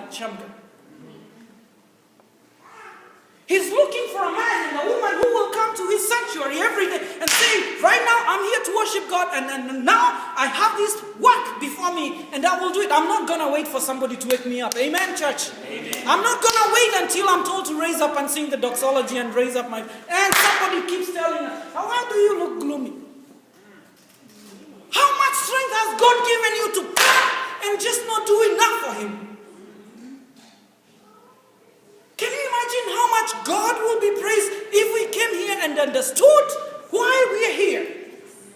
at Champion. He's looking for a man and a woman who will come to his sanctuary every day and say, right now I'm here to worship God, and now I have this work before me and I will do it. I'm not going to wait for somebody to wake me up. Amen, church? Amen. I'm not going to wait until I'm told to raise up and sing the doxology and raise up my... And somebody keeps telling us, why do you look gloomy? How much strength has God given you to come and just not do enough for him? Can you imagine how much God will be praised if we came here and understood why we are here?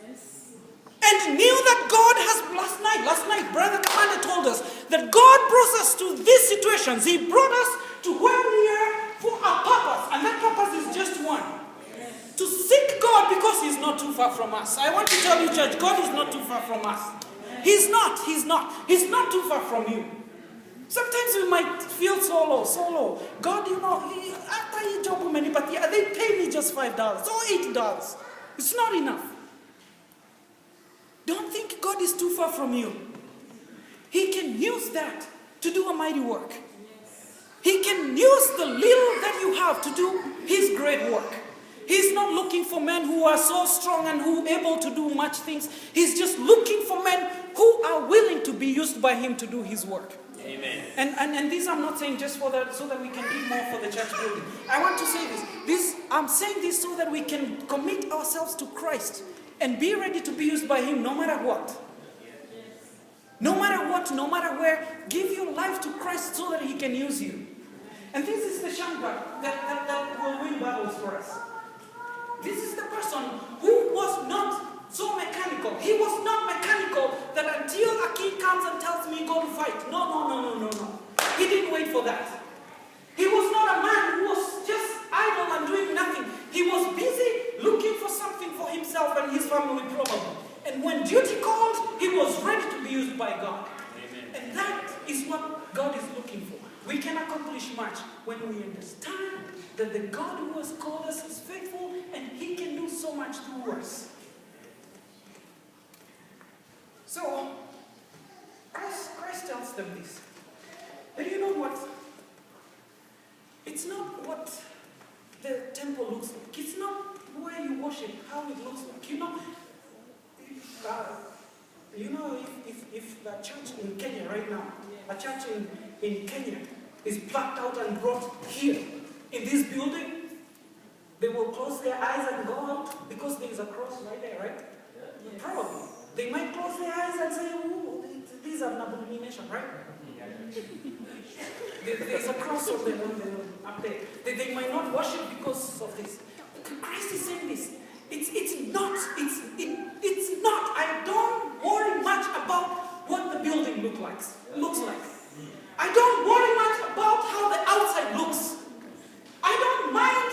Yes. And knew that God has, last night, Brother Kamau told us that God brought us to these situations. He brought us to where we are for a purpose. And that purpose is just one. Yes. To seek God because he's not too far from us. I want to tell you, church, God is not too far from us. He's not. He's not too far from you. Sometimes we might feel so low. God, after you job many, but they pay me just $5 or $8. It's not enough. Don't think God is too far from you. He can use that to do a mighty work. He can use the little that you have to do his great work. He's not looking for men who are so strong and who are able to do much things. He's just looking for men who are willing to be used by him to do his work. Amen. And this I'm not saying just for that, so that we can give more for the church building. I want to say this. I'm saying this so that we can commit ourselves to Christ and be ready to be used by him no matter what. No matter what, no matter where, give your life to Christ so that he can use you. And this is the Shankar that will win battles for us. This is the person who was not so mechanical. He was not mechanical that until a king comes and tells me go to fight. No. He didn't wait for that. He was not a man who was just idle and doing nothing. He was busy looking for something for himself and his family probably. And when duty called, he was ready to be used by God. Amen. And that is what God is looking for. We can accomplish much when we understand that the God who has called us is faithful and he can do so much through us. So, Christ tells them this. But you know what? It's not what the temple looks like. It's not where you worship, how it looks like. If the church in Kenya right now, a church in Kenya is plucked out and brought here, in this building, they will close their eyes and go out because there is a cross right there, right? Yeah. Probably. They might close their eyes and say, oh, these are an abomination, right? There's a cross up there. They might not worship because of this. Christ is saying this. It's not. I don't worry much about what the building looks like. I don't worry much about how the outside looks. I don't mind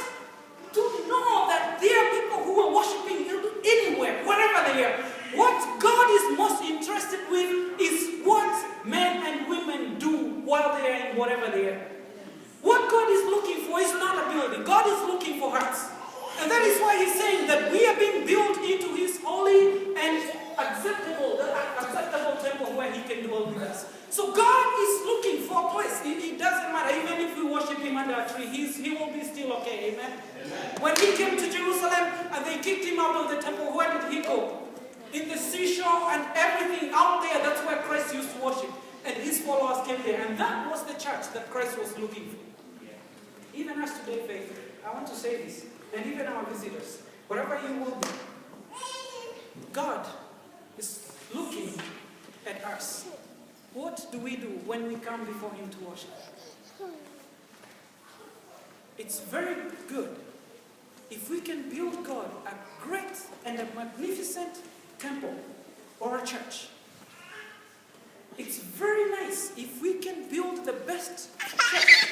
to know that there are people who are worshiping anywhere, wherever they are. What God is most interested with is what men and women do while they are in whatever they are. What God is looking for is not a building. God is looking for hearts. And that is why he's saying that we are being built into his holy and acceptable temple where he can dwell with us. So God is looking for a place. It doesn't matter. Even if we worship him under a tree, he will be still okay. Amen? Amen. When he came to Jerusalem and they kicked him out of the temple, where did he go? In the seashore and everything out there, that's where Christ used to worship. And his followers came there. And that was the church that Christ was looking for. Even us today, faith, I want to say this. And even our visitors, wherever you will be, God is looking at us. What do we do when we come before him to worship? It's very good if we can build God a great and a magnificent temple or a church. It's very nice if we can build the best church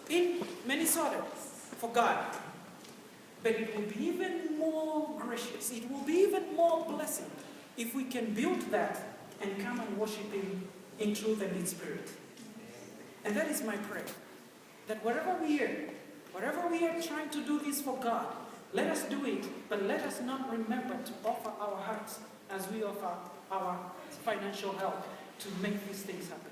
in Minnesota for God. But it will be even more gracious, it will be even more blessing if we can build that and come and worship him in truth and in spirit. And that is my prayer. That wherever we are trying to do this for God, let us do it, but let us not remember to offer our hearts as we offer our financial help to make these things happen.